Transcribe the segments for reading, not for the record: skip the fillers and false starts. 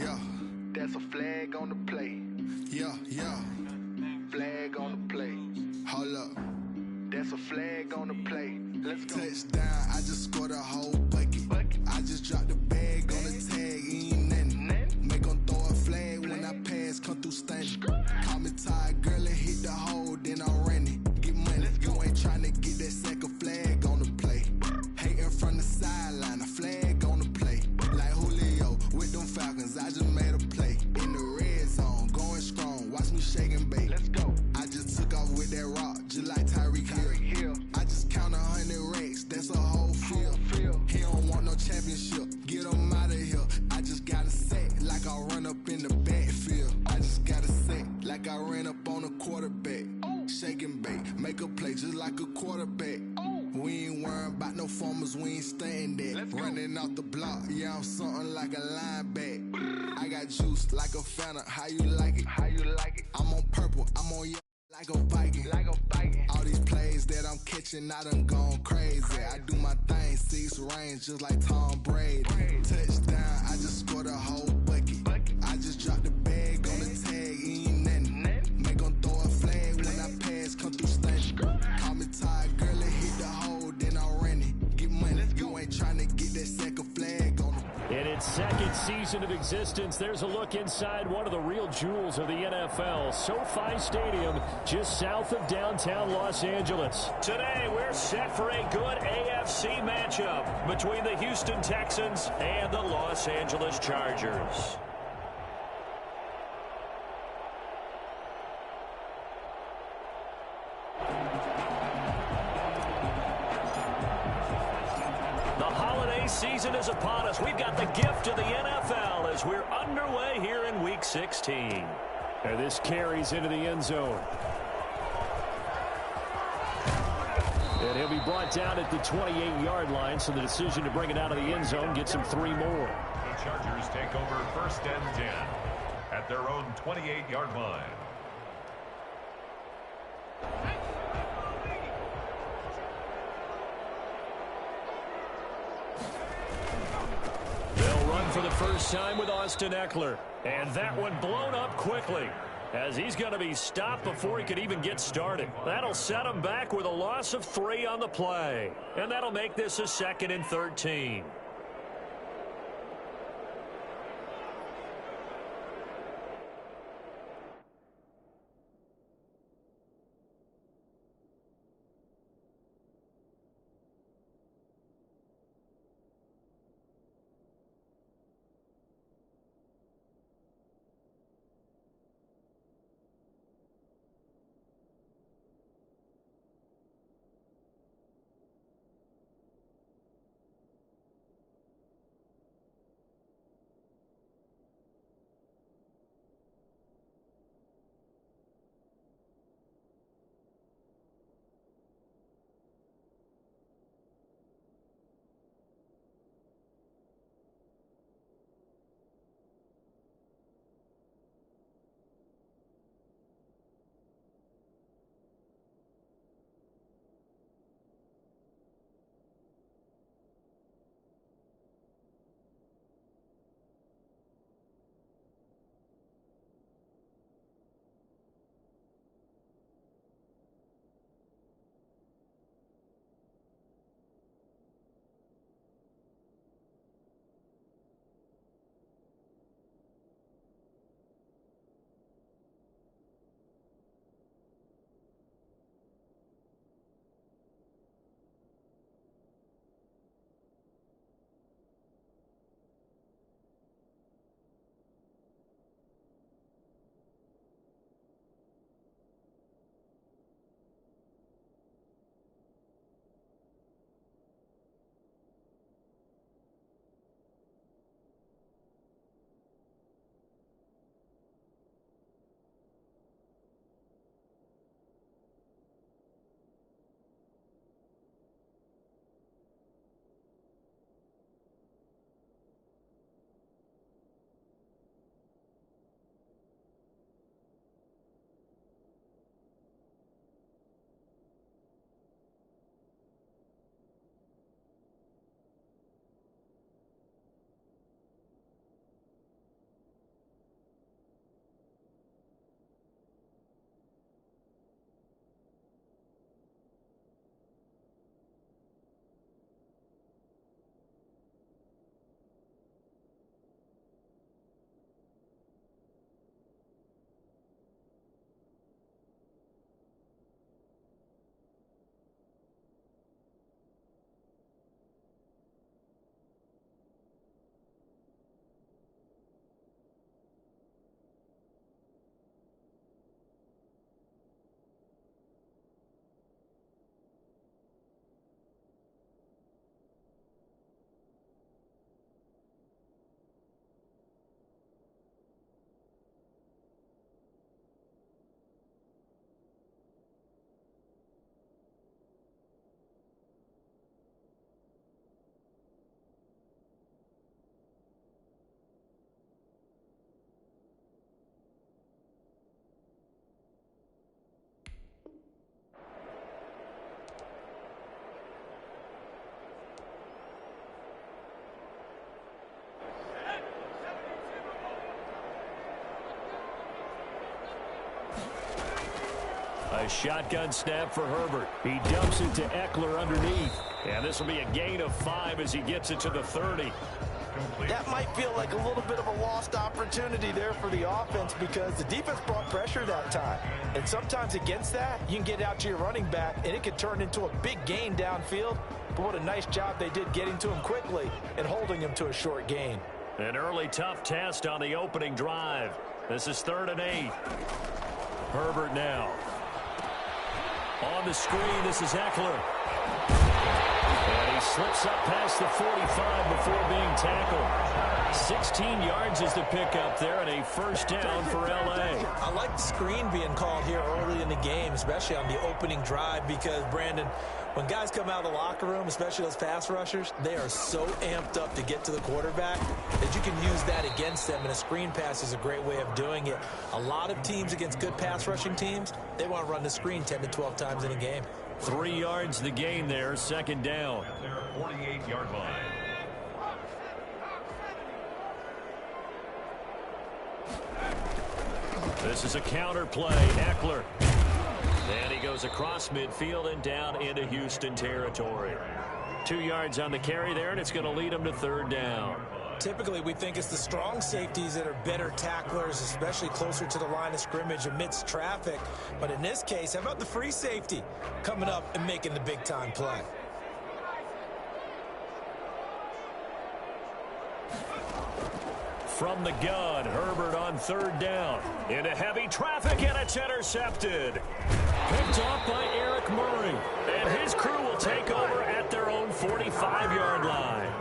yeah. That's a flag on the play. Yeah, yeah. Flag on the play. Hold up. That's a flag on the play. Let's go. Touchdown, I just scored a whole bucket. I just dropped the bag on the tag, ain't nothing. Make 'em throw a flag when I pass, come through stunning. Call me tired, girl, and hit the hole, then I'm running. Get money, you ain't tryna get that second flag on the play. Hating from the sideline, a flag on the play. Like Julio with them Falcons, I just made a play. In the red zone, going strong, watch me shake and bake. Let's go. I just took off with that rock, just like Tyreek Hill. I just count 100 racks, that's a whole field. He don't want no championship, get him out of here. I just got a set, like I run up in the backfield. I just got a set, like I ran up on a quarterback. Shake and bake, make a play just like a quarterback. We ain't worrying about no formers, we ain't staying there. Running off the block, yeah, I'm something like a linebacker. I got juice like a Fanta, how you like it? How you like it? I'm on purple, I'm on yellow like a Viking. Like a Viking. All these plays that I'm catching, I done gone crazy. I do my thing, 6 range just like Tom Brady. Touchdown, I just scored a whole bucket. I just dropped the bag on the tag, ain't nothing. Make 'em throw a flag when I pass, come through stunning. Call me tired, girl, and hit the hole, then I'm running. Get money, you ain't tryna get that second flag on the In its second season of existence, there's a look inside one of the real jewels of the NFL, SoFi Stadium, just south of downtown Los Angeles. Today, we're set for a good AFC matchup between the Houston Texans and the Los Angeles Chargers. Season is upon us. We've got the gift of the NFL as we're underway here in Week 16. And this carries into the end zone. And he'll be brought down at the 28-yard line, so the decision to bring it out of the end zone gets him 3 more. The Chargers take over 1st and 10 at their own 28-yard line. For the first time with Austin Eckler. And that one blown up quickly as he's going to be stopped before he could even get started. That'll set him back with a loss of 3 on the play. And that'll make this a 2nd and 13. A shotgun snap for Herbert. He dumps it to Eckler underneath. And this will be a gain of 5 as he gets it to the 30. That might feel like a little bit of a lost opportunity there for the offense because the defense brought pressure that time. And sometimes against that, you can get out to your running back, and it can turn into a big gain downfield. But what a nice job they did getting to him quickly and holding him to a short gain. An early tough test on the opening drive. This is 3rd and 8. Herbert now. On the screen, this is Eckler. And he slips up past the 45 before being tackled. 16 yards is the pickup there and a first down for L.A. I like the screen being called here early in the game, especially on the opening drive because, Brandon, when guys come out of the locker room, especially those pass rushers, they are so amped up to get to the quarterback that you can use that against them, and a screen pass is a great way of doing it. A lot of teams against good pass rushing teams, they want to run the screen 10 to 12 times in a game. 3 yards the gain there, second down. Their 48-yard line. This is a counter play. Eckler. And he goes across midfield and down into Houston territory. 2 yards on the carry there, and it's going to lead him to 3rd down. Typically, we think it's the strong safeties that are better tacklers, especially closer to the line of scrimmage amidst traffic. But in this case, how about the free safety coming up and making the big-time play? From the gun, Herbert on 3rd down. Into heavy traffic, and it's intercepted. Picked off by Eric Murray. And his crew will take over at their own 45-yard line.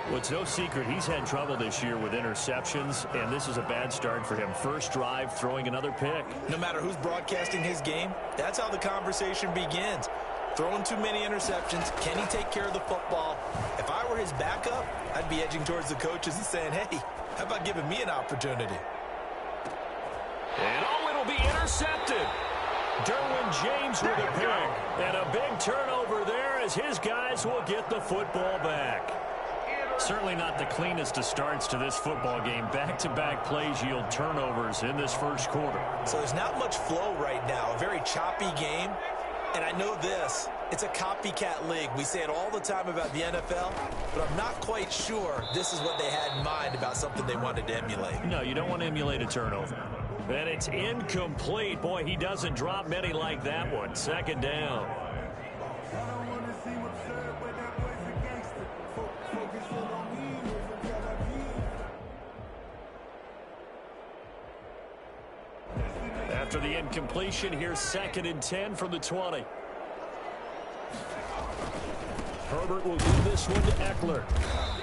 Well, it's no secret he's had trouble this year with interceptions, and this is a bad start for him. First drive, throwing another pick. No matter who's broadcasting his game, that's how the conversation begins. Throwing too many interceptions. Can he take care of the football? If I were his backup, I'd be edging towards the coaches and saying, hey, how about giving me an opportunity? And it'll be intercepted. Derwin James with a pick. And a big turnover there as his guys will get the football back. Certainly not the cleanest of starts to this football game. Back-to-back plays yield turnovers in this first quarter. So there's not much flow right now. A very choppy game. And I know this. It's a copycat league. We say it all the time about the NFL, but I'm not quite sure this is what they had in mind about something they wanted to emulate. No, you don't want to emulate a turnover. And it's incomplete. Boy, he doesn't drop many like that one. 2nd down. After the incompletion, here's 2nd and 10 from the 20. Herbert will give this one to Eckler.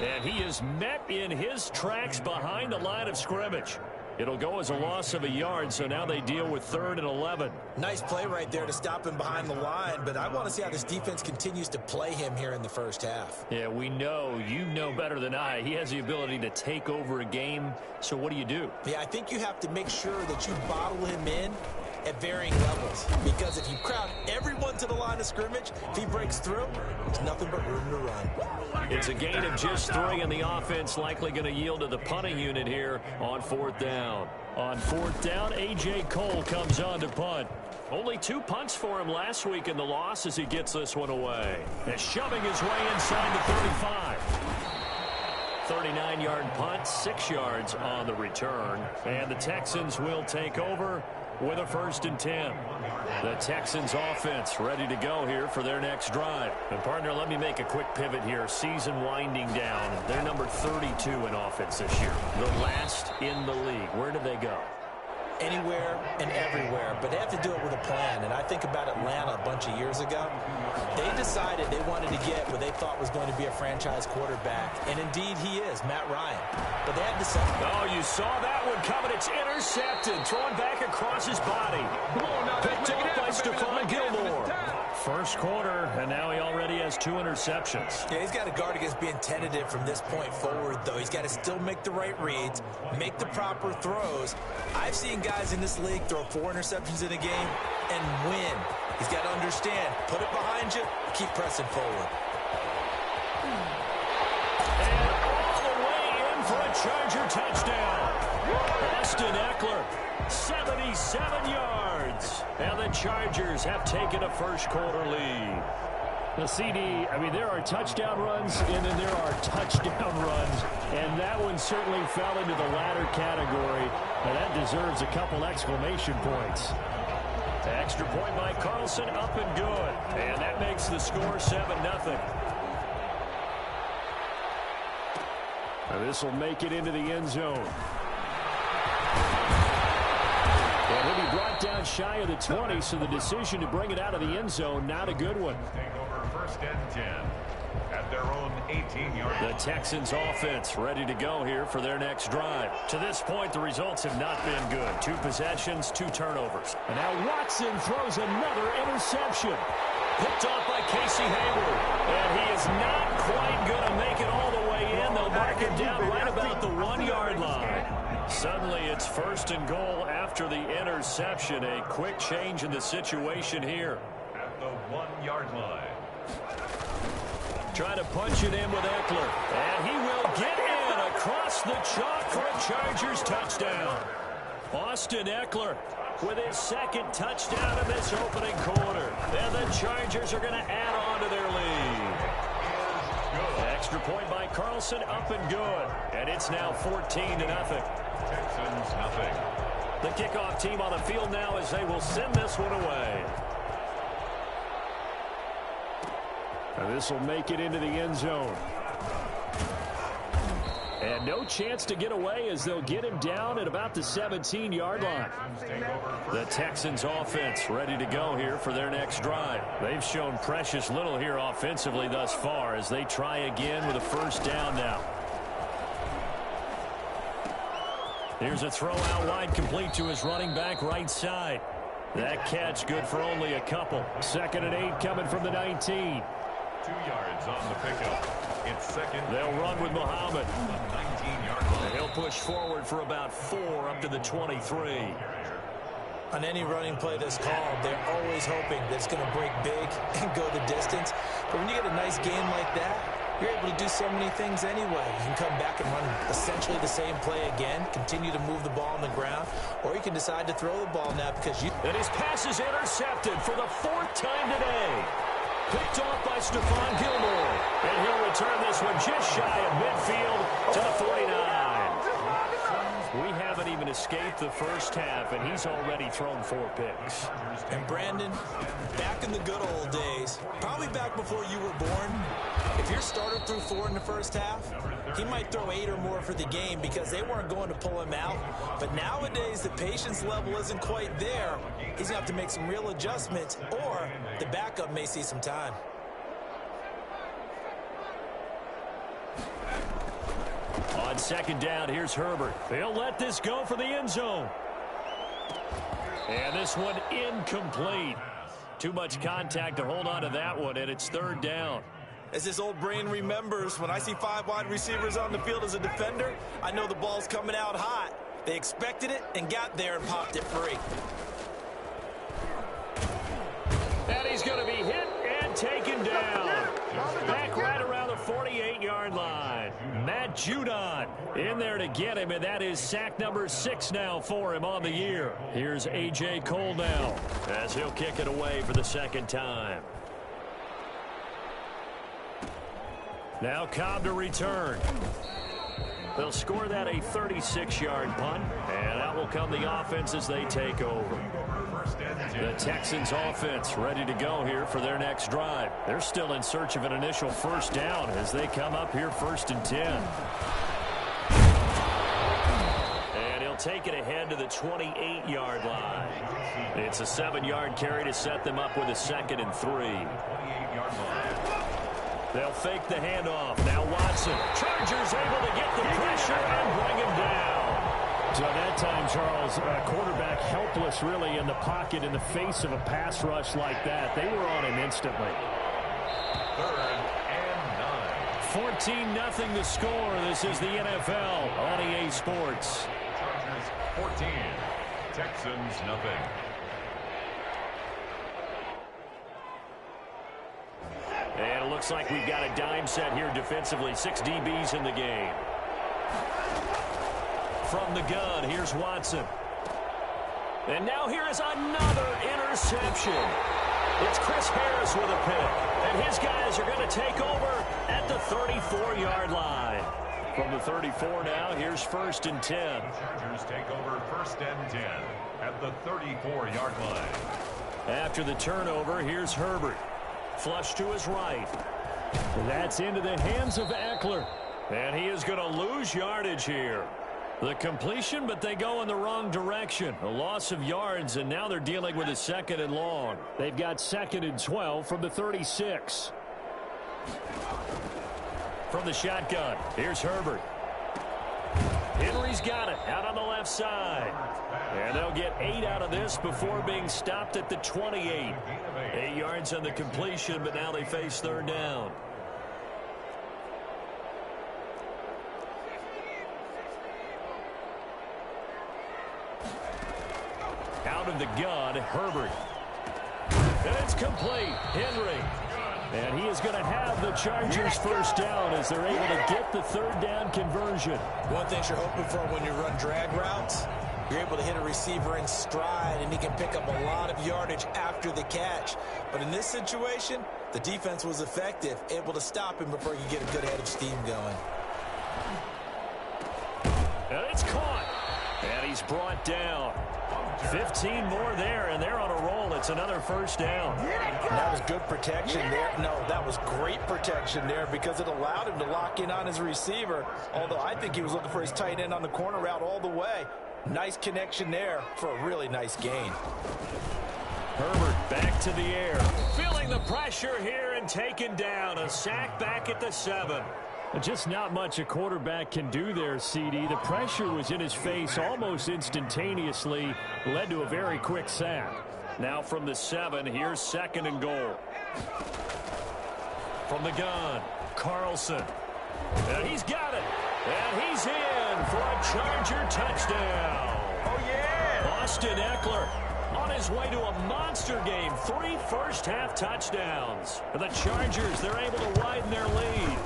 And he is met in his tracks behind the line of scrimmage. It'll go as a loss of a yard, so now they deal with 3rd and 11. Nice play right there to stop him behind the line, but I want to see how this defense continues to play him here in the first half. Yeah, we know, you know better than I, he has the ability to take over a game, so what do? Yeah, I think you have to make sure that you bottle him in at varying levels, because if you crowd everyone to the line of scrimmage, if he breaks through, there's nothing but room to run. It's a gain of just 3, and the offense likely going to yield to the punting unit here on 4th down. On 4th down, A.J. Cole comes on to punt. Only 2 punts for him last week in the loss as he gets this one away. And shoving his way inside the 35. 39-yard punt, 6 yards on the return. And the Texans will take over with a 1st and 10. The Texans offense ready to go here for their next drive. And partner, let me make a quick pivot here. Season winding down. They're number 32 in offense this year. The last in the league. Where do they go? Anywhere and everywhere, but they have to do it with a plan. And I think about Atlanta a bunch of years ago. They decided they wanted to get what they thought was going to be a franchise quarterback, and indeed he is, Matt Ryan. But they had to say, oh, you saw that one coming. It's intercepted, thrown back across his body. Picked up by Stephon Gilmore. First quarter, and now he already has 2 interceptions. Yeah, he's got to guard against being tentative from this point forward, though. He's got to still make the right reads, make the proper throws. I've seen guys in this league throw 4 interceptions in a game and win. He's got to understand, put it behind you, keep pressing forward. And all the way in for a Charger touchdown. Austin Eckler, 77 yards. And the Chargers have taken a first-quarter lead. The CD, I mean, there are touchdown runs, and then there are touchdown runs, and that one certainly fell into the latter category, and that deserves a couple exclamation points. Extra point by Carlson, up and good, and that makes the score 7-0. And this will make it into the end zone. And he'll be brought down shy of the 20, so the decision to bring it out of the end zone, not a good one. Take over first and 10 at their own 18-yard line. The Texans offense ready to go here for their next drive. To this point, the results have not been good. 2 possessions, 2 turnovers. And now Watson throws another interception. Picked off by Casey Hayward. And he is not quite going to make it all the way in. They'll mark him down right about the 1-yard line. Suddenly it's first and goal after the interception. A quick change in the situation here. At the 1-yard line. Trying to punch it in with Eckler. And he will get in across the chalk for a Chargers touchdown. Austin Eckler with his second touchdown in this opening quarter. And the Chargers are going to add on to their lead. Extra point by Carlson, up and good. And it's now 14-0. Texans nothing. The kickoff team on the field now as they will send this one away. And this will make it into the end zone. And no chance to get away as they'll get him down at about the 17-yard line. The Texans offense ready to go here for their next drive. They've shown precious little here offensively thus far as they try again with a first down now. Here's a throw out wide, complete to his running back right side. That catch good for only a couple. 2nd and 8 coming from the 19. 2 yards on the pickup. It's second. They'll run with Muhammad. 19-yard line. And he'll push forward for about 4 up to the 23. On any running play that's called, they're always hoping that it's going to break big and go the distance. But when you get a nice gain like that, you're able to do so many things anyway. You can come back and run essentially the same play again, continue to move the ball on the ground, or you can decide to throw the ball now because you... And his pass is intercepted for the 4th time today. Picked off by Stephon Gilmore. And he'll return this one just shy of midfield to the 49. We haven't even escaped the first half, and he's already thrown 4 picks. And Brandon, back in the good old days, probably back before you were born, if your starter threw 4 in the first half, he might throw 8 or more for the game because they weren't going to pull him out. But nowadays, the patience level isn't quite there. He's going to have to make some real adjustments, or the backup may see some time. On 2nd down, here's Herbert. They'll let this go for the end zone. And this one incomplete. Too much contact to hold on to that one, and it's 3rd down. As this old brain remembers, when I see 5 wide receivers on the field as a defender, I know the ball's coming out hot. They expected it and got there and popped it free. And he's going to be hit and taken down. Back right around the 48-yard line. Matt Judon in there to get him, and that is sack number 6 now for him on the year. Here's A.J. Cole now as he'll kick it away for the 2nd time. Now Cobb to return. They'll score that a 36-yard punt, and out will come the offense as they take over. The Texans offense ready to go here for their next drive. They're still in search of an initial first down as they come up here 1st and 10. And he'll take it ahead to the 28-yard line. It's a 7-yard carry to set them up with a 2nd and 3. 28-yard line. They'll fake the handoff. Now Watson. Chargers able to get the pressure and bring him down. So that time, Charles, quarterback helpless really in the pocket in the face of a pass rush like that. They were on him instantly. 3rd and 9. 14-0 the score. This is the NFL on EA Sports. Chargers 14. Texans nothing. And it looks like we've got a dime set here defensively. 6 DBs in the game. From the gun, here's Watson. And now here is another interception. It's Chris Harris with a pick. And his guys are going to take over at the 34-yard line. From the 34 now, here's 1st and 10. The Chargers take over 1st and 10 at the 34-yard line. After the turnover, here's Herbert. Flush to his right. That's into the hands of Eckler. And he is going to lose yardage here. The completion, but they go in the wrong direction. A loss of yards, and now they're dealing with a 2nd and long. They've got 2nd and 12 from the 36. From the shotgun, here's Herbert. Henry's got it out on the left side. And they'll get 8 out of this before being stopped at the 28. 8 yards on the completion, but now they face 3rd down. Out of the gun, Herbert. And it's complete. Henry. And he is going to have the Chargers 1st down as they're able to get the 3rd down conversion. One thing you're hoping for when you run drag routes, you're able to hit a receiver in stride, and he can pick up a lot of yardage after the catch. But in this situation, the defense was effective, able to stop him before you get a good head of steam going. And it's caught. And he's brought down. 15 more there, and they're on a roll. It's another 1st down. That was good protection there. No, that was great protection there because it allowed him to lock in on his receiver, although I think he was looking for his tight end on the corner route all the way. Nice connection there for a really nice gain. Herbert back to the air. Feeling the pressure here and taken down. A sack back at the 7. Just not much a quarterback can do there, CD. The pressure was in his face almost instantaneously. Led to a very quick sack. Now from the 7, here's 2nd and goal. From the gun, Carlson. And he's got it. And he's in for a Charger touchdown. Oh, yeah. Austin Eckler on his way to a monster game. 3 first-half touchdowns. For the Chargers, they're able to widen their lead.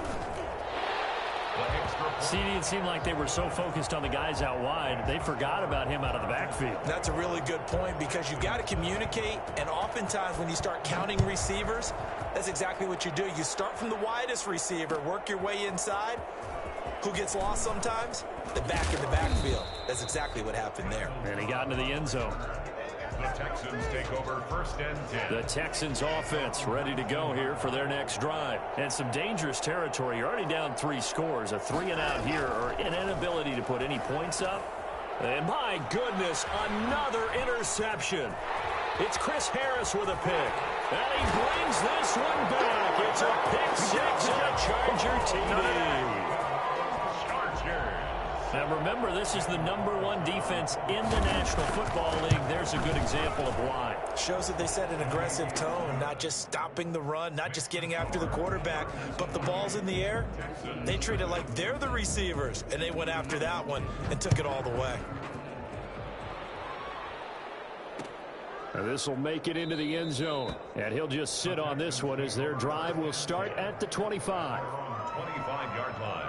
CD, it seemed like they were so focused on the guys out wide, they forgot about him out of the backfield. That's a really good point because you've got to communicate, and oftentimes when you start counting receivers, that's exactly what you do. You start from the widest receiver, work your way inside. Who gets lost sometimes? The back in the backfield. That's exactly what happened there. And he got into the end zone. The Texans take over 1st and 10. The Texans offense ready to go here for their next drive. And some dangerous territory. You're already down 3 scores. A 3-and-out here or an inability to put any points up. And my goodness, another interception. It's Chris Harris with a pick. And he brings this one back. It's a pick 6 on a Charger TD. Now remember, this is the #1 defense in the National Football League. There's a good example of why. Shows that they set an aggressive tone, not just stopping the run, not just getting after the quarterback, but the ball's in the air. They treat it like they're the receivers, and they went after that one and took it all the way. This will make it into the end zone, and he'll just sit on this one as their drive will start at the 25. 25-yard line.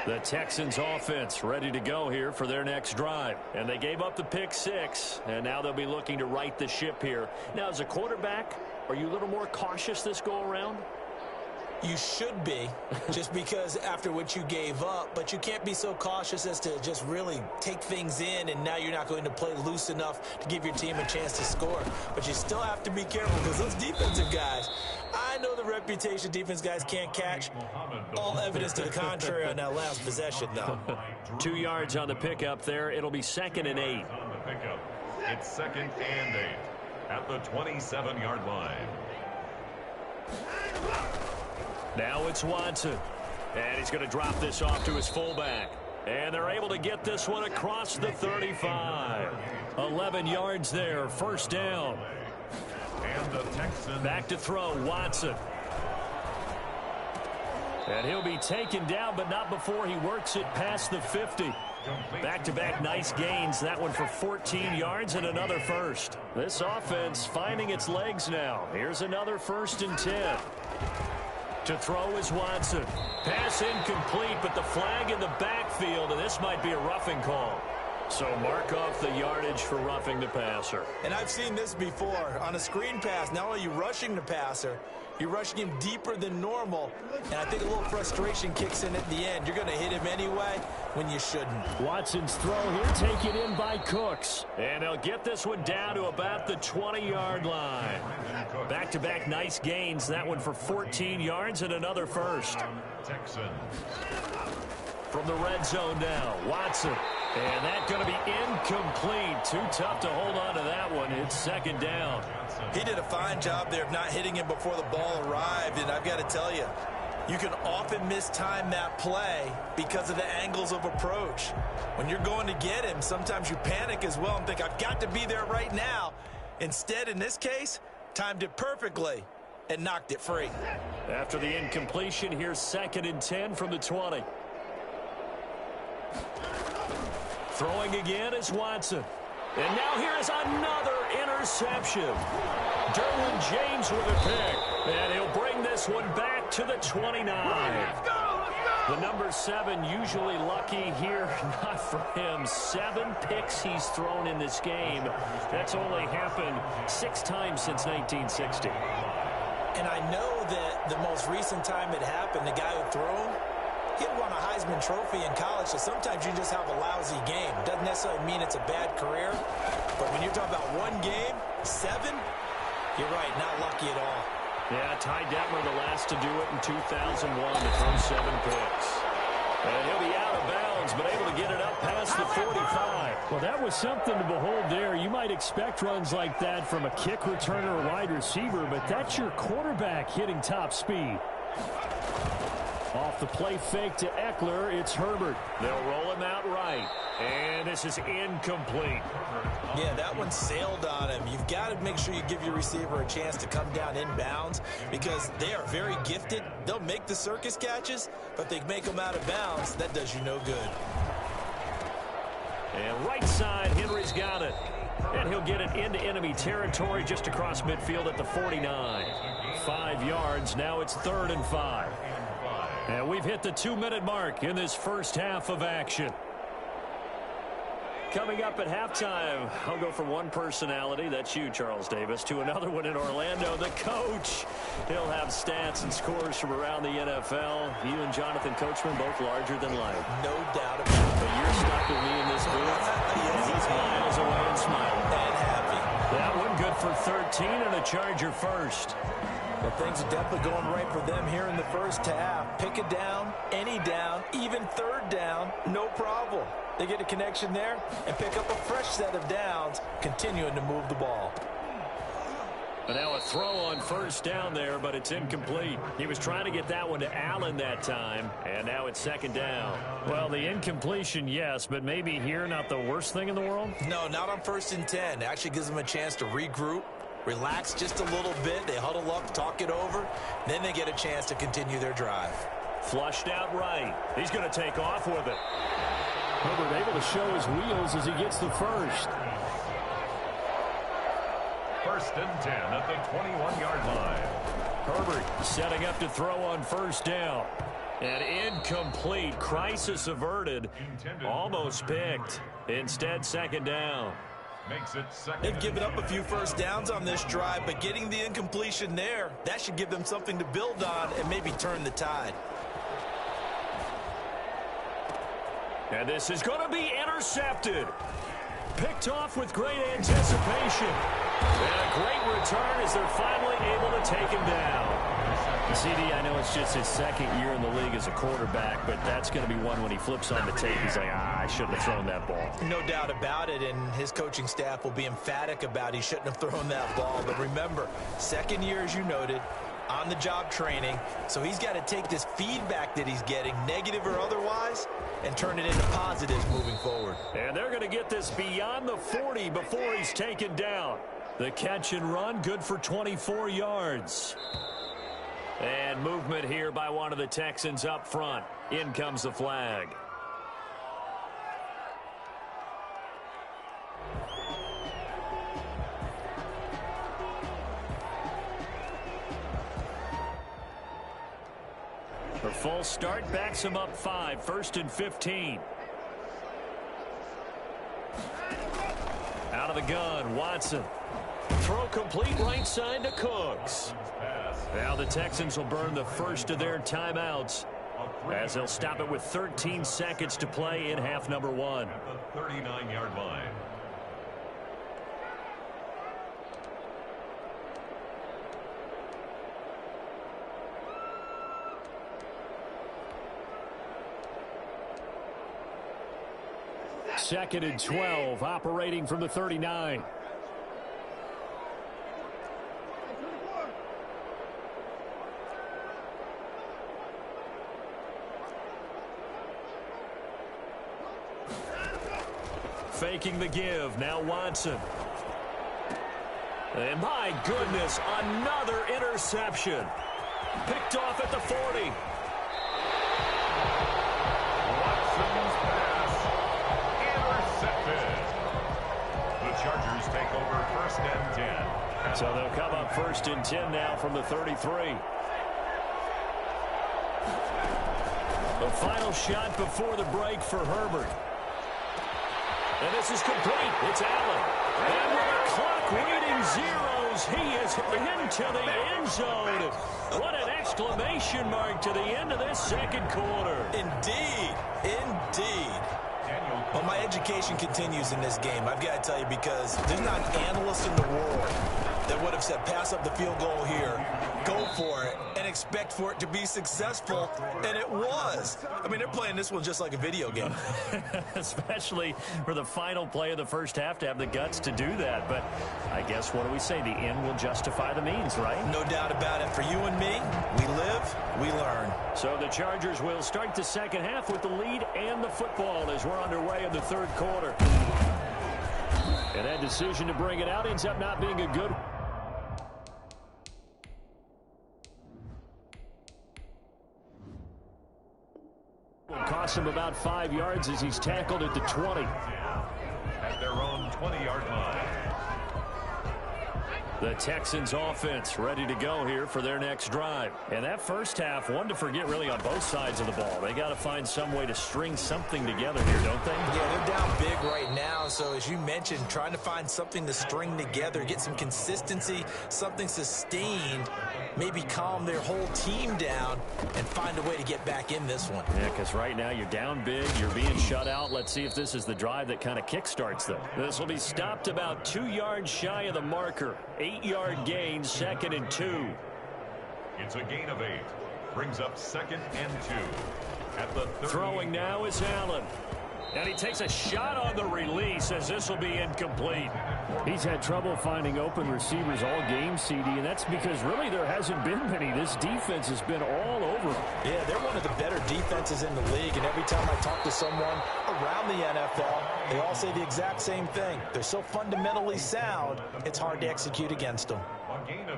The Texans offense ready to go here for their next drive. And they gave up the pick 6, and now they'll be looking to right the ship here. Now, as a quarterback, are you a little more cautious this go-around? You should be, just because after what you gave up, but you can't be so cautious as to just really take things in, and now you're not going to play loose enough to give your team a chance to score. But you still have to be careful because those defensive guys, I know the reputation defense guys can't catch. All evidence to the contrary on that last possession, though. 2 yards on the pickup there. It'll be 2nd and 8. On the pickup, it's 2nd and 8 at the 27-yard line. Now it's Watson. And he's going to drop this off to his fullback. And they're able to get this one across the 35. 11 yards there. 1st down. And the Texans back to throw, Watson. And he'll be taken down, but not before he works it past the 50. Back-to-back nice gains. That one for 14 yards and another first. This offense finding its legs now. Here's another 1st and 10. To throw is Watson. Pass incomplete, but the flag in the backfield, and this might be a roughing call. So mark off the yardage for roughing the passer. And I've seen this before. On a screen pass, not only are you rushing the passer, you're rushing him deeper than normal. And I think a little frustration kicks in at the end. You're going to hit him anyway when you shouldn't. Watson's throw here taken in by Cooks. And they'll get this one down to about the 20-yard line. Back-to-back nice gains. That one for 14 yards and another first. Texans. From the red zone now, Watson. And that's going to be incomplete. Too tough to hold on to that one. It's 2nd down. He did a fine job there of not hitting him before the ball arrived. And I've got to tell you, you can often mistime that play because of the angles of approach. When you're going to get him, sometimes you panic as well and think, I've got to be there right now. Instead, in this case, timed it perfectly and knocked it free. After the incompletion, here's 2nd and 10 from the 20. Throwing again is Watson. And now here is another interception. Derwin James with a pick. And he'll bring this one back to the 29. The number 7 usually lucky here. Not for him. 7 picks he's thrown in this game. That's only happened 6 times since 1960. And I know that the most recent time it happened, the guy who threw him, he had won a Heisman Trophy in college, so sometimes you just have a lousy game. Doesn't necessarily mean it's a bad career, but when you're talking about one game, 7, you're right, not lucky at all. Yeah, Ty Detmer the last to do it in 2001 to throw 7 picks. And he'll be out of bounds, but able to get it up past the 45. Well, that was something to behold there. You might expect runs like that from a kick returner or wide receiver, but that's your quarterback hitting top speed. Off the play fake to Eckler, it's Herbert. They'll roll him out right. And this is incomplete. Yeah, that one sailed on him. You've got to make sure you give your receiver a chance to come down inbounds because they are very gifted. They'll make the circus catches, but they make them out of bounds. That does you no good. And right side, Henry's got it. And he'll get it into enemy territory just across midfield at the 49. 5 yards. Now it's 3rd and 5. And we've hit the 2-minute mark in this first half of action. Coming up at halftime, I'll go from one personality, that's you, Charles Davis, to another one in Orlando, the coach. He'll have stats and scores from around the NFL. You and Jonathan Coachman, both larger than life. No doubt about it. But you're stuck with me in this booth. And he's miles away and smiling. And happy. That one good for 13 and a Charger first. Well, things are definitely going right for them here in the first half. Pick a down, any down, even 3rd down, no problem. They get a connection there and pick up a fresh set of downs, continuing to move the ball. But now a throw on 1st down there, but it's incomplete. He was trying to get that one to Allen that time, and now it's 2nd down. Well, the incompletion, yes, but maybe here not the worst thing in the world? No, not on 1st and 10. It actually gives them a chance to regroup, relax just a little bit. They huddle up, talk it over. Then they get a chance to continue their drive. Flushed out right. He's going to take off with it. Herbert able to show his wheels as he gets the first. 1st and 10 at the 21-yard line. Herbert setting up to throw on 1st down. And incomplete. Crisis averted. Almost picked. Instead, 2nd down. Makes it 2nd. They've given up a few 1st downs on this drive, but getting the incompletion there, that should give them something to build on and maybe turn the tide. And this is going to be intercepted. Picked off with great anticipation. And a great return as they're finally able to take him down. CD, I know it's just his 2nd year in the league as a quarterback, but that's going to be one when he flips on the tape. He's like, I shouldn't have thrown that ball. No doubt about it, and his coaching staff will be emphatic about he shouldn't have thrown that ball. But remember, 2nd year, as you noted, on-the-job training, so he's got to take this feedback that he's getting, negative or otherwise, and turn it into positives moving forward. And they're going to get this beyond the 40 before he's taken down. The catch and run, good for 24 yards. And movement here by one of the Texans up front. In comes the flag. The full start backs him up 5, 1st and 15. Out of the gun, Watson. Throw complete right side to Cooks. Now the Texans will burn the first of their timeouts as they'll stop it with 13 seconds to play in half number 1. At the 39-yard line. Second and 12, operating from the 39. Faking the give, now Watson. And my goodness, another interception. Picked off at the 40. Watson's pass intercepted. The Chargers take over 1st and 10. So they'll come up 1st and 10 now from the 33. The final shot before the break for Herbert. And this is complete. It's Allen. And with the clock reading zeros, he is into the end zone. What an exclamation mark to the end of this second quarter. Indeed. Indeed. Well, my education continues in this game. I've got to tell you, because there's not an analyst in the world that would have said pass up the field goal here, go for it, and expect for it to be successful, and it was. I mean, they're playing this one just like a video game. Especially for the final play of the first half to have the guts to do that. But I guess, what do we say? The end will justify the means, right? No doubt about it. For you and me, we live, we learn. So the Chargers will start the second half with the lead and the football as we're underway in the third quarter. And that decision to bring it out ends up not being a good one. Will cost him about 5 yards as he's tackled at the 20. At their own 20-yard line. The Texans offense ready to go here for their next drive. And that first half, one to forget really on both sides of the ball. They got to find some way to string something together here, don't they? Yeah, they're down big right now. So as you mentioned, trying to find something to string together, get some consistency, something sustained, maybe calm their whole team down and find a way to get back in this one. Yeah, because right now you're down big, you're being shut out. Let's see if this is the drive that kind of kickstarts them. This will be stopped about 2 yards shy of the marker. 8-yard gain, 2nd and 2. It's a gain of 8. Brings up 2nd and 2. At the 30. Throwing now is Allen. And he takes a shot on the release as this will be incomplete. He's had trouble finding open receivers all game, CD, and that's because really there hasn't been many. This defense has been all over him. Yeah, they're one of the better defenses in the league, and every time I talk to someone around the NFL, they all say the exact same thing. They're so fundamentally sound, it's hard to execute against them.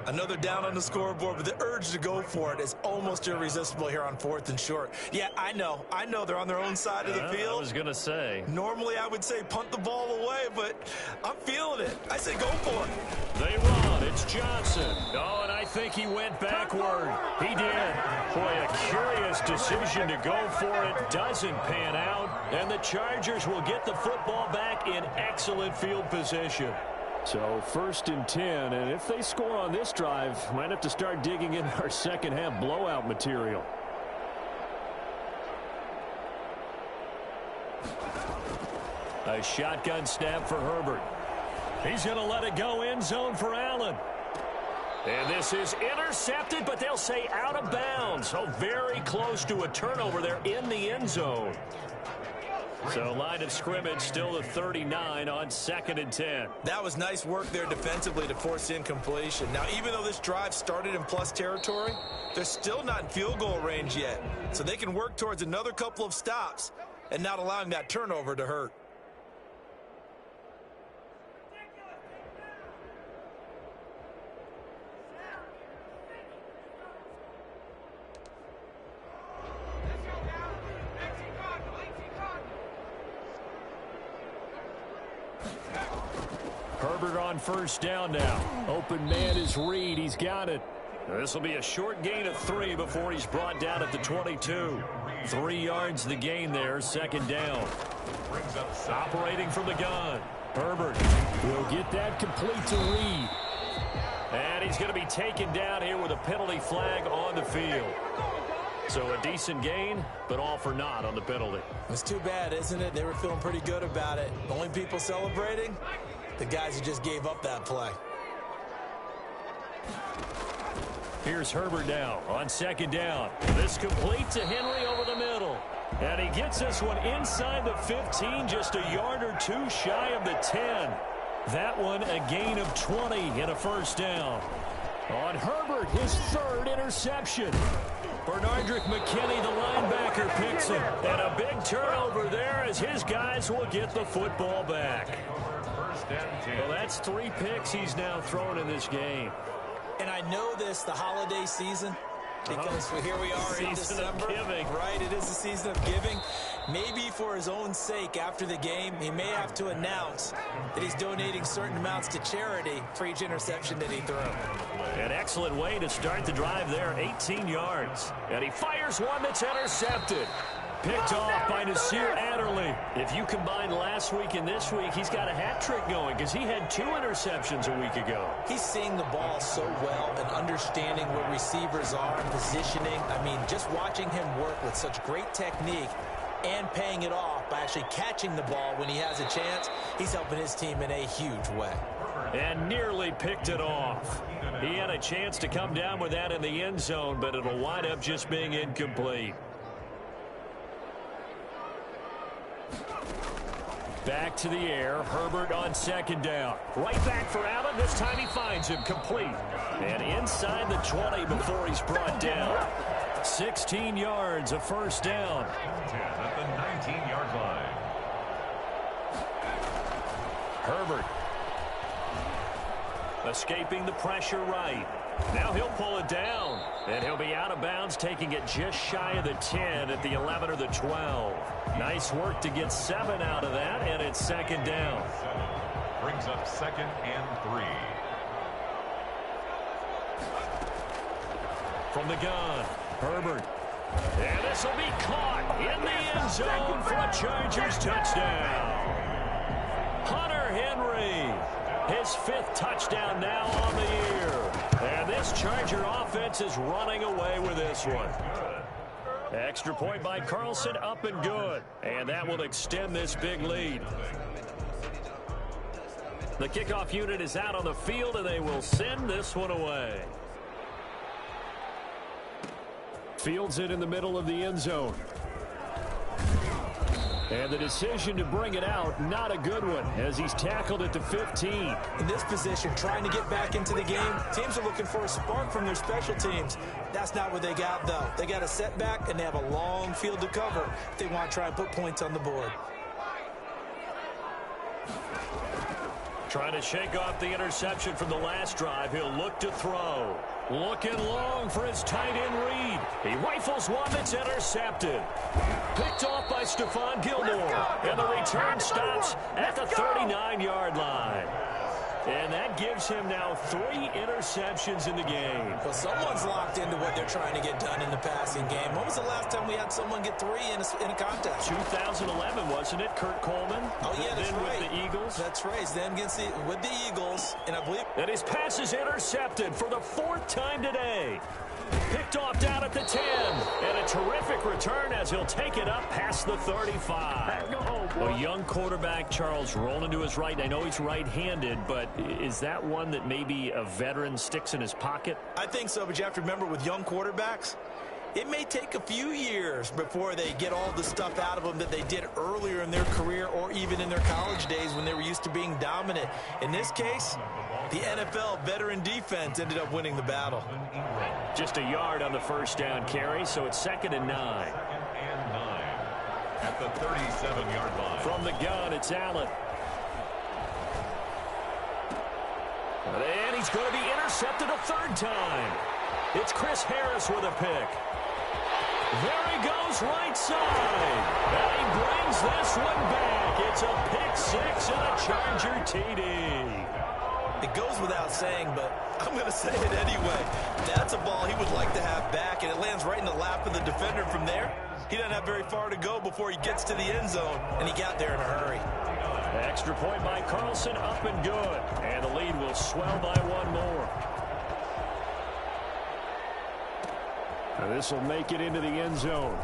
Another down on the scoreboard, but the urge to go for it is almost irresistible here on 4th and short. Yeah, I know they're on their own side of the field. I was going to say. Normally I would say punt the ball away, but I'm feeling it. I say go for it. They run. It's Johnson. Oh, and I think he went backward. He did. Boy, a curious decision to go for it. Doesn't pan out. And the Chargers will get the football back in excellent field position. So 1st and 10, and if they score on this drive, might have to start digging in our second half blowout material. A shotgun snap for Herbert. He's going to let it go end zone for Allen. And this is intercepted, but they'll say out of bounds. So very close to a turnover there in the end zone. So line of scrimmage still the 39 on 2nd and 10. That was nice work there defensively to force incompletion. Now, even though this drive started in plus territory, they're still not in field goal range yet. So they can work towards another couple of stops and not allowing that turnover to hurt. Herbert on 1st down now. Open man is Reed. He's got it. This will be a short gain of 3 before he's brought down at the 22. 3 yards the gain there, second down. Operating from the gun. Herbert will get that complete to Reed. And he's going to be taken down here with a penalty flag on the field. So a decent gain, but all for naught on the penalty. It's too bad, isn't it? They were feeling pretty good about it. The only people celebrating, the guys who just gave up that play. Here's Herbert now on second down. This complete to Henry over the middle. And he gets this one inside the 15, just a yard or 2 shy of the 10. That one a gain of 20 and a first down. On Herbert, his 3rd interception. Bernardrick McKinney, the linebacker, picks him. And a big turnover there as his guys will get the football back. Well, that's 3 picks he's now thrown in this game. And I know this, the holiday season, because here we are in December. Right, it is the season of giving. Maybe for his own sake after the game, he may have to announce that he's donating certain amounts to charity for each interception that he threw. An excellent way to start the drive there, 18 yards. And he fires one that's intercepted. Picked off by Nasir Adderley. If you combine last week and this week, he's got a hat trick going because he had 2 interceptions a week ago. He's seeing the ball so well and understanding where receivers are, positioning. I mean, just watching him work with such great technique and paying it off by actually catching the ball when he has a chance, he's helping his team in a huge way. And nearly picked it off. He had a chance to come down with that in the end zone, but it'll wind up just being incomplete. Back to the air. Herbert on second down. Right back for Allen. This time he finds him complete. And inside the 20 before he's brought down. 16 yards, a first down. 10 at the 19-yard line. Herbert. Escaping the pressure right. Now he'll pull it down. And he'll be out of bounds, taking it just shy of the 10 at the 11 or the 12. Nice work to get 7 out of that, and it's second down. Brings up 2nd and 3. From the gun, Herbert. And this will be caught in the end zone for a Chargers touchdown. Hunter Henry, his 5th touchdown now on the year. And this Charger offense is running away with this one. Extra point by Carlson, up and good. And that will extend this big lead. The kickoff unit is out on the field, and they will send this one away. Fields it in the middle of the end zone. And the decision to bring it out, not a good one, as he's tackled at the 15. In this position, trying to get back into the game, teams are looking for a spark from their special teams. That's not what they got, though. They got a setback, and they have a long field to cover if they want to try and put points on the board. Trying to shake off the interception from the last drive. He'll look to throw. Looking long for his tight end Reed. He rifles one that's intercepted. Picked off by Stephon Gilmore. And the return stops at the 39-yard line. And that gives him now 3 interceptions in the game. Well, someone's locked into what they're trying to get done in the passing game. When was the last time we had someone get 3 in a contest? 2011, wasn't it? Kurt Coleman. Oh, yeah, that's right. With the Eagles. That's right. Then with the Eagles, and I believe. And his pass is intercepted for the 4th time today. Picked off down at the 10. And a terrific return as he'll take it up past the 35. A young quarterback, Charles, rolling to his right. I know he's right-handed, but is that one that maybe a veteran sticks in his pocket? I think so, but you have to remember with young quarterbacks, it may take a few years before they get all the stuff out of them that they did earlier in their career or even in their college days when they were used to being dominant. In this case, the NFL veteran defense ended up winning the battle. Just a yard on the first down carry, so it's 2nd and 9. 2nd and 9 at the 37-yard line. From the gun, it's Allen. And he's going to be intercepted a 3rd time. It's Chris Harris with a pick. There he goes right side. And he brings this one back. It's a pick 6 and a Charger TD. It goes without saying, but I'm going to say it anyway. That's a ball he would like to have back, and it lands right in the lap of the defender from there. He doesn't have very far to go before he gets to the end zone, and he got there in a hurry. Extra point by Carlson, up and good. And the lead will swell by one more. This will make it into the end zone.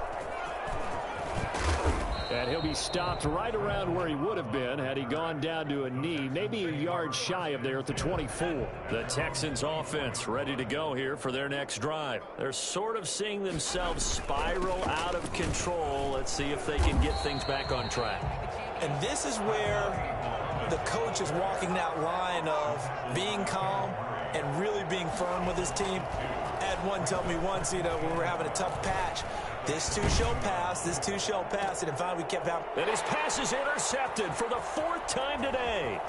And he'll be stopped right around where he would have been had he gone down to a knee, maybe a yard shy of there at the 24. The Texans offense ready to go here for their next drive. They're sort of seeing themselves spiral out of control. Let's see if they can get things back on track. And this is where the coach is walking that line of being calm and really being firm with his team. I had one tell me once, when we were having a tough patch, this too shall pass, this too shall pass, and finally we kept out. And his pass is intercepted for the 4th time today.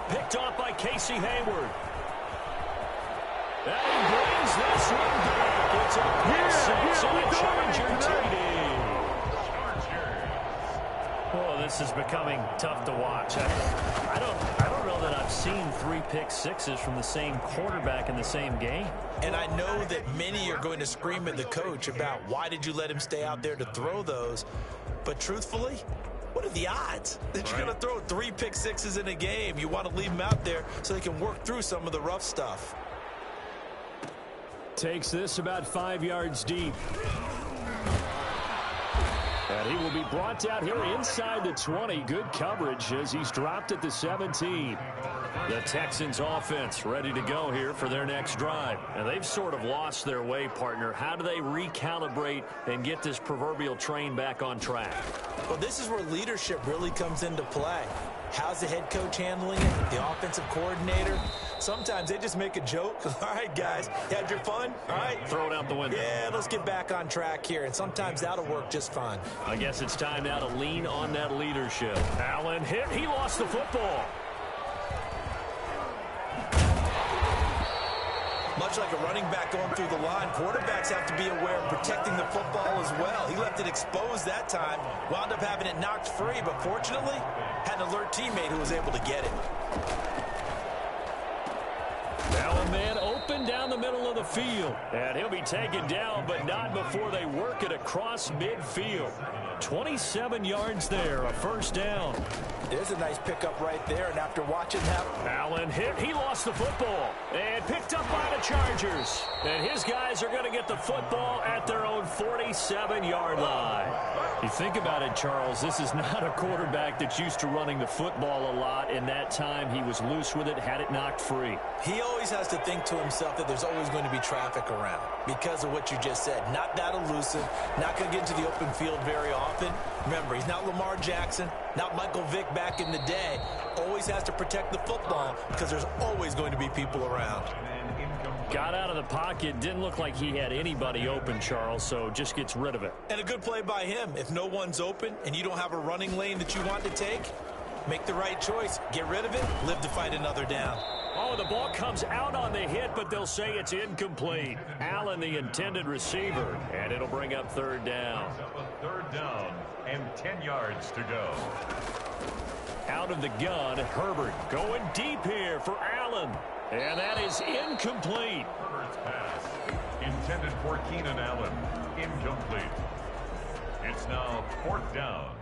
Picked off by Casey Hayward. And he brings this one back. It's a pick six and a Charger TD. Oh, this is becoming tough to watch. I don't know that I've seen 3 pick sixes from the same quarterback in the same game. And I know that many are going to scream at the coach about why did you let him stay out there to throw those. But truthfully, what are the odds that you're going to throw 3 pick sixes in a game? You want to leave them out there so they can work through some of the rough stuff. Takes this about 5 yards deep. And he will be brought down here inside the 20. Good coverage as he's dropped at the 17. The Texans offense ready to go here for their next drive. And they've sort of lost their way, partner. How do they recalibrate and get this proverbial train back on track? Well, this is where leadership really comes into play. How's the head coach handling it? The offensive coordinator? Sometimes they just make a joke. All right, guys, you had your fun? All right. Throw it out the window. Yeah, let's get back on track here. And sometimes that'll work just fine. I guess it's time now to lean on that leadership. Allen hit. He lost the football. Much like a running back going through the line, quarterbacks have to be aware of protecting the football as well. He left it exposed that time, wound up having it knocked free, but fortunately, had an alert teammate who was able to get it. Now a man open down the middle of the field. And he'll be taken down, but not before they work it across midfield. 27 yards there, a first down. There's a nice pickup right there, and after watching that... Allen hit. He lost the football. And picked up by the Chargers. And his guys are going to get the football at their own 47-yard line. You think about it, Charles, this is not a quarterback that's used to running the football a lot. In that time, he was loose with it, had it knocked free. He always has to think to himself that there's always going to be traffic around because of what you just said. Not that elusive, not going to get into the open field very often. Remember, he's not Lamar Jackson, not Michael Vick back in the day. Always has to protect the football because there's always going to be people around. Got out of the pocket. Didn't look like he had anybody open, Charles, so just gets rid of it. And a good play by him. If no one's open and you don't have a running lane that you want to take, make the right choice. Get rid of it. Live to fight another down. Oh, the ball comes out on the hit, but they'll say it's incomplete. Allen, the intended receiver, and it'll bring up 3rd down. 3rd down and 10 yards to go. Out of the gun, Herbert going deep here for Allen. And that is incomplete. Herbert's pass intended for Keenan Allen. Incomplete. It's now 4th down.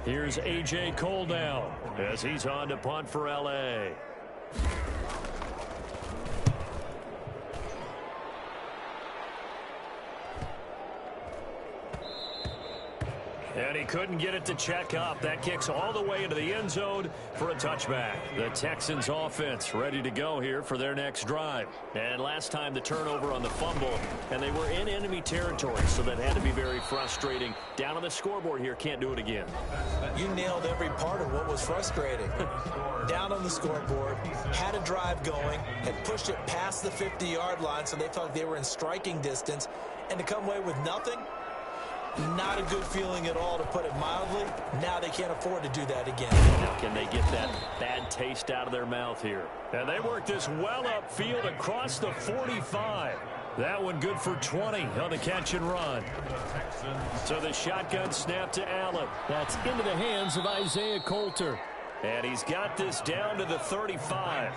Here's A.J. Cole down as he's on to punt for L.A. And he couldn't get it to check up. That kicks all the way into the end zone for a touchback. The Texans offense ready to go here for their next drive. And last time the turnover on the fumble, and they were in enemy territory, so that had to be very frustrating. Down on the scoreboard here, can't do it again. You nailed every part of what was frustrating. Down on the scoreboard, had a drive going, had pushed it past the 50-yard line, so they felt like they were in striking distance, and to come away with nothing, not a good feeling at all, to put it mildly. Now they can't afford to do that again. Now can they get that bad taste out of their mouth here? And they work this well upfield across the 45. That one good for 20 on the catch and run. So the shotgun snap to Allen. That's into the hands of Isaiah Coulter. And he's got this down to the 35.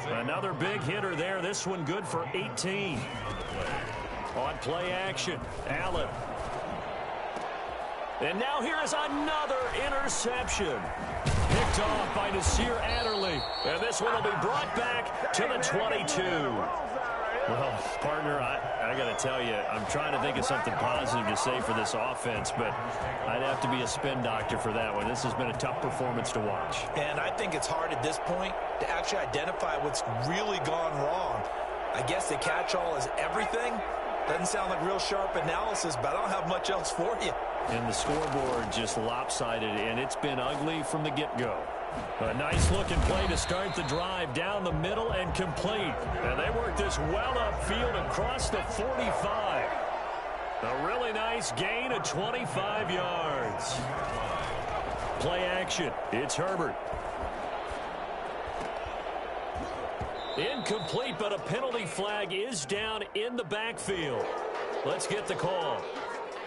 Another big hitter there. This one good for 18. On play action, Allen. And now here is another interception. Picked off by Nasir Adderley. And this one will be brought back to the 22. Well, partner, I got to tell you, I'm trying to think of something positive to say for this offense, but I'd have to be a spin doctor for that one. This has been a tough performance to watch. And I think it's hard at this point to actually identify what's really gone wrong. I guess the catch-all is everything. Doesn't sound like real sharp analysis, but I don't have much else for you. And the scoreboard just lopsided, and it's been ugly from the get-go. A nice-looking play to start the drive down the middle and complete. And they work this well upfield across the 45. A really nice gain of 25 yards. Play action. It's Herbert. Incomplete, but a penalty flag is down in the backfield. Let's get the call.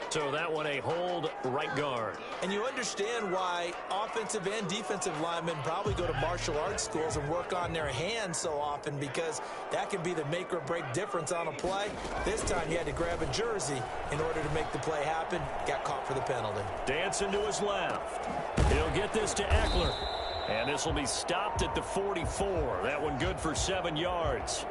So that one a hold right guard. And you understand why offensive and defensive linemen probably go to martial arts schools and work on their hands so often, because that can be the make or break difference on a play. This time you had to grab a jersey in order to make the play happen. Got caught for the penalty. Dancing to his left. He'll get this to Eckler. And this will be stopped at the 44. That one good for 7 yards.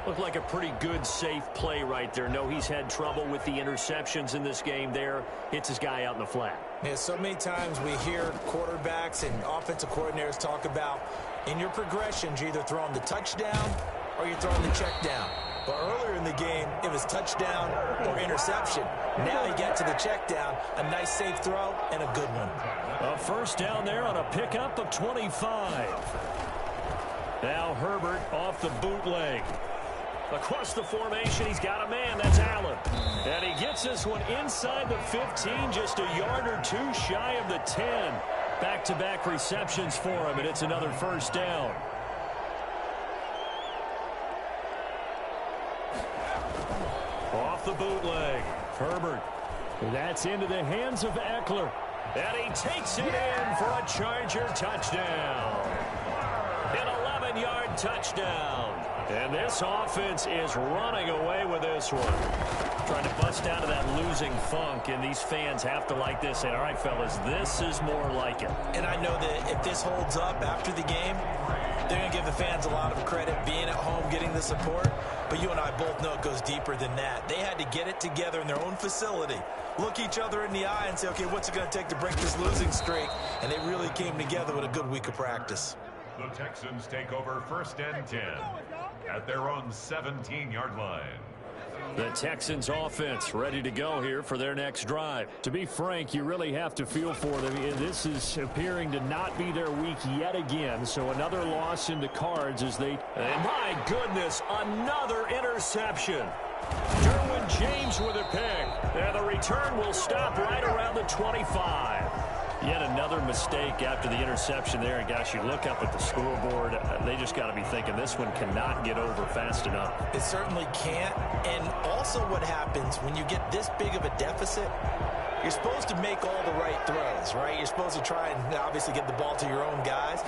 Looked like a pretty good, safe play right there. No, he's had trouble with the interceptions in this game there. Hits his guy out in the flat. Yeah, so many times we hear quarterbacks and offensive coordinators talk about in your progressions, you're either throwing the touchdown or you're throwing the check down. But earlier in the game, it was touchdown or interception. Now you get to the check down, a nice safe throw, and a good one. A first down there on a pickup of 25. Now Herbert off the bootleg. Across the formation, he's got a man. That's Allen. And he gets this one inside the 15, just a yard or two shy of the 10. Back-to-back receptions for him, and it's another first down. Off the bootleg, Herbert. That's into the hands of Eckler. And he takes it in for a Charger touchdown. An 11-yard touchdown. And this offense is running away with this one. Trying to bust out of that losing funk, and these fans have to like this. And all right, fellas, this is more like it. And I know that if this holds up after the game, they're going to give the fans a lot of credit being at home, getting the support. But you and I both know it goes deeper than that. They had to get it together in their own facility, look each other in the eye and say, okay, what's it going to take to break this losing streak? And they really came together with a good week of practice. The Texans take over 1st and 10 at their own 17-yard line. The Texans offense ready to go here for their next drive. To be frank, you really have to feel for them. This is appearing to not be their week yet again. So another loss in the cards as they... And my goodness, another interception. Derwin James with a pick. And the return will stop right around the 25. Yet another mistake after the interception there. And gosh, you look up at the scoreboard, they just got to be thinking this one cannot get over fast enough. It certainly can't. And also what happens when you get this big of a deficit, you're supposed to make all the right throws, right? You're supposed to try and obviously get the ball to your own guys.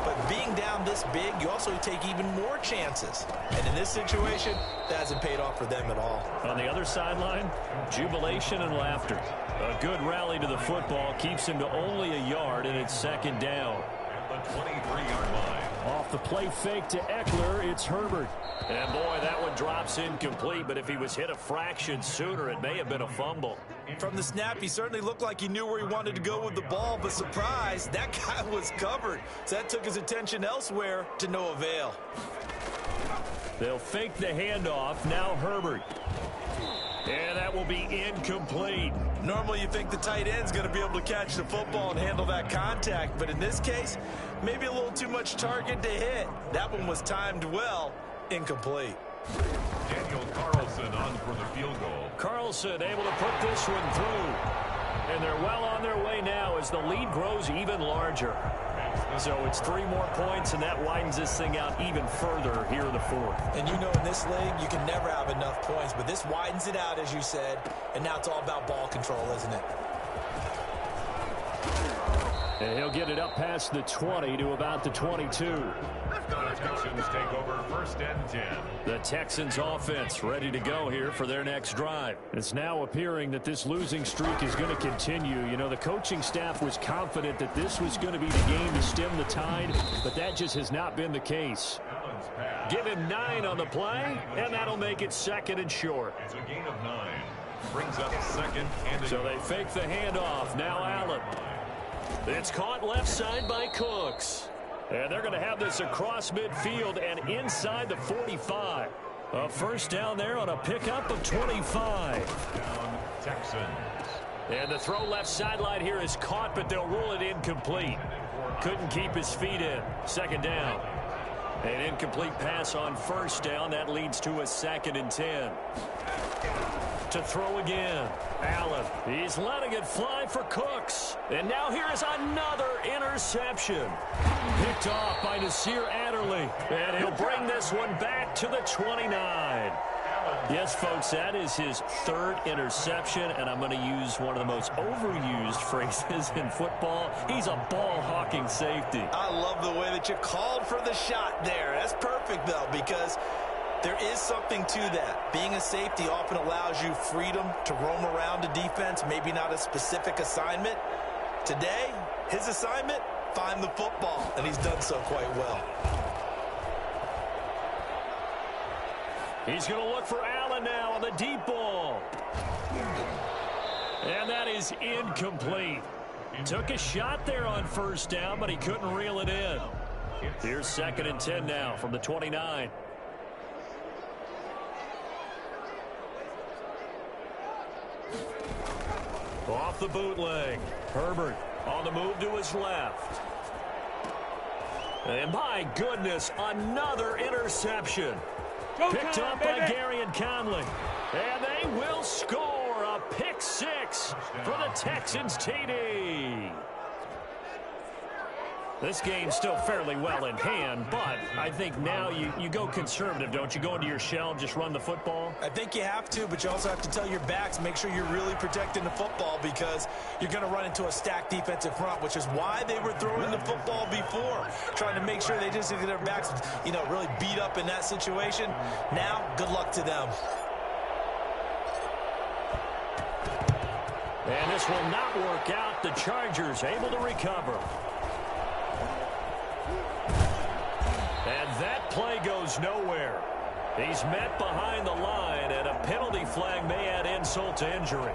But being down this big, you also take even more chances. And in this situation, that hasn't paid off for them at all. On the other sideline, jubilation and laughter. A good rally to the football keeps him to only a yard, and it's 2nd down. At the 23-yard line. Off the play fake to Eckler, it's Herbert. And boy, that one drops incomplete, but if he was hit a fraction sooner, it may have been a fumble. From the snap, he certainly looked like he knew where he wanted to go with the ball, but surprise, that guy was covered. So that took his attention elsewhere to no avail. They'll fake the handoff. Now Herbert. And that will be incomplete. Normally you think the tight end's going to be able to catch the football and handle that contact, but in this case, maybe a little too much target to hit. That one was timed well. Incomplete. Daniel Carlson on for the field goal. Carlson able to put this one through. And they're well on their way now as the lead grows even larger. So it's 3 more points, and that widens this thing out even further here in the 4th. And you know in this league, you can never have enough points, but this widens it out, as you said, and now it's all about ball control, isn't it? And he'll get it up past the 20 to about the 22. The Texans take over 1st and 10. The Texans offense ready to go here for their next drive. It's now appearing that this losing streak is going to continue. You know, the coaching staff was confident that this was going to be the game to stem the tide, but that just has not been the case. Give him 9 on the play, and that'll make it 2nd and short. It's a gain of 9. Brings up 2nd and So they fake the handoff. Now Allen. It's caught left side by Cooks. And they're going to have this across midfield and inside the 45. A first down there on a pickup of 25. down Texans. And the throw left sideline here is caught, but they'll rule it incomplete. Couldn't keep his feet in. 2nd down. An incomplete pass on 1st down. That leads to a 2nd and 10. To throw again. Allen. He's letting it fly for Cooks. And now here is another interception. Picked off by Nasir Adderley. And he'll bring this one back to the 29. Yes, folks, that is his 3rd interception, and I'm going to use one of the most overused phrases in football. He's a ball-hawking safety. I love the way that you called for the shot there. That's perfect, though, because there is something to that. Being a safety often allows you freedom to roam around a defense, maybe not a specific assignment. Today, his assignment, find the football, and he's done so quite well. He's going to look for Allen now on the deep ball. And that is incomplete. Took a shot there on 1st down, but he couldn't reel it in. Here's 2nd and 10 now from the 29. Off the bootleg. Herbert on the move to his left. And my goodness, another interception. Picked up by Gary and Conley. And they will score a pick 6 for the Texans TD. This game's still fairly well in hand, but I think now you go conservative, don't you? Go into your shell and just run the football? I think you have to, but you also have to tell your backs, make sure you're really protecting the football because you're going to run into a stacked defensive front, which is why they were throwing the football before, trying to make sure they just get their backs, really beat up in that situation. Now, good luck to them. And this will not work out. The Chargers able to recover. And that play goes nowhere. He's met behind the line, and a penalty flag may add insult to injury.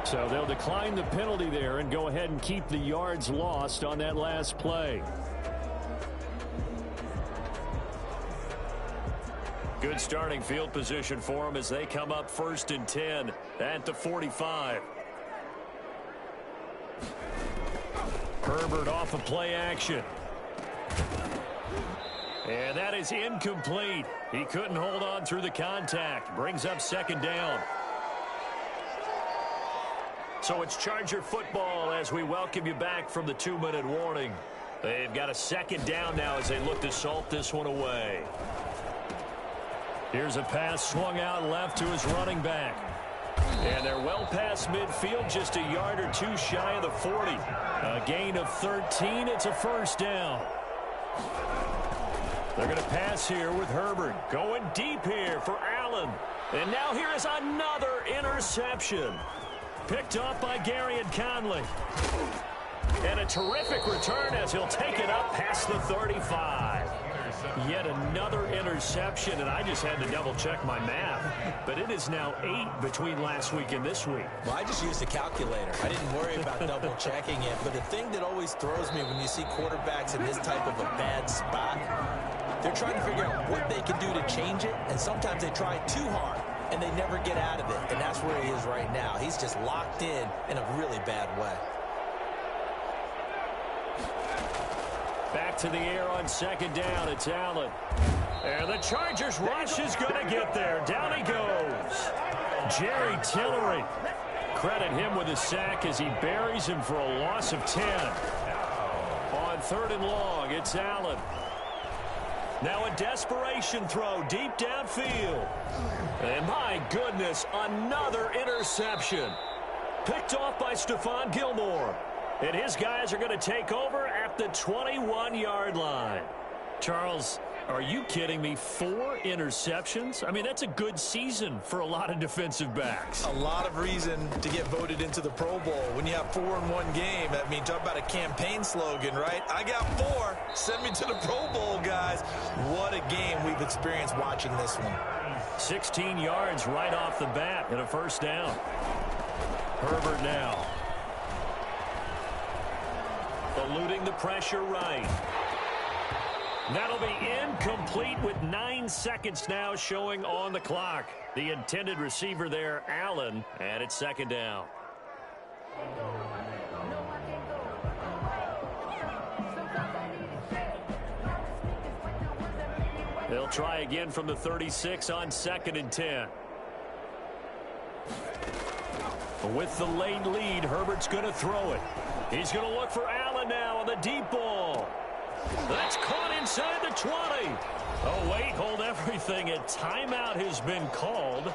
So they'll decline the penalty there and go ahead and keep the yards lost on that last play. Good starting field position for them as they come up 1st and 10 at the 45. Herbert off of play action. And that is incomplete. He couldn't hold on through the contact. Brings up 2nd down. So it's Charger football as we welcome you back from the 2-minute warning. They've got a 2nd down now as they look to salt this one away. Here's a pass swung out left to his running back. And they're well past midfield, just a yard or 2 shy of the 40. A gain of 13. It's a 1st down. They're going to pass here with Herbert. Going deep here for Allen. And now here is another interception. Picked up by Gary and Conley. And a terrific return as he'll take it up past the 35. Yet another interception, and I just had to double-check my math. But it is now 8 between last week and this week. Well, I just used a calculator. I didn't worry about double-checking it. But the thing that always throws me when you see quarterbacks in this type of a bad spot, they're trying to figure out what they can do to change it, and sometimes they try too hard, and they never get out of it. And that's where he is right now. He's just locked in a really bad way. Back to the air on 2nd down. It's Allen. And the Chargers rush is going to get there. Down he goes. Jerry Tillery. Credit him with a sack as he buries him for a loss of 10. On 3rd and long, it's Allen. Now a desperation throw deep downfield. And my goodness, another interception. picked off by Stephon Gilmore. And his guys are going to take over at the 21-yard line. Charles, are you kidding me? 4 interceptions? I mean, that's a good season for a lot of defensive backs. A lot of reason to get voted into the Pro Bowl. When you have 4 in one game, I mean, talk about a campaign slogan, right? I got 4. Send me to the Pro Bowl, guys. What a game we've experienced watching this one. 16 yards right off the bat and a first down. Herbert now. Eluding the pressure right. That'll be incomplete with 9 seconds now showing on the clock. The intended receiver there, Allen, and it's second down. They'll try again from the 36 on 2nd and 10. With the late lead, Herbert's going to throw it. He's going to look for Allen now on the deep ball. That's caught inside the 20. Oh, wait, hold everything. A timeout has been called.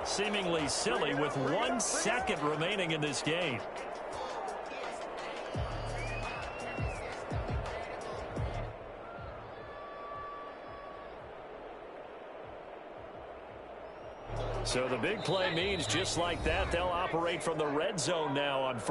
Seemingly silly with 1 second remaining in this game. So the big play means just like that, they'll operate from the red zone now on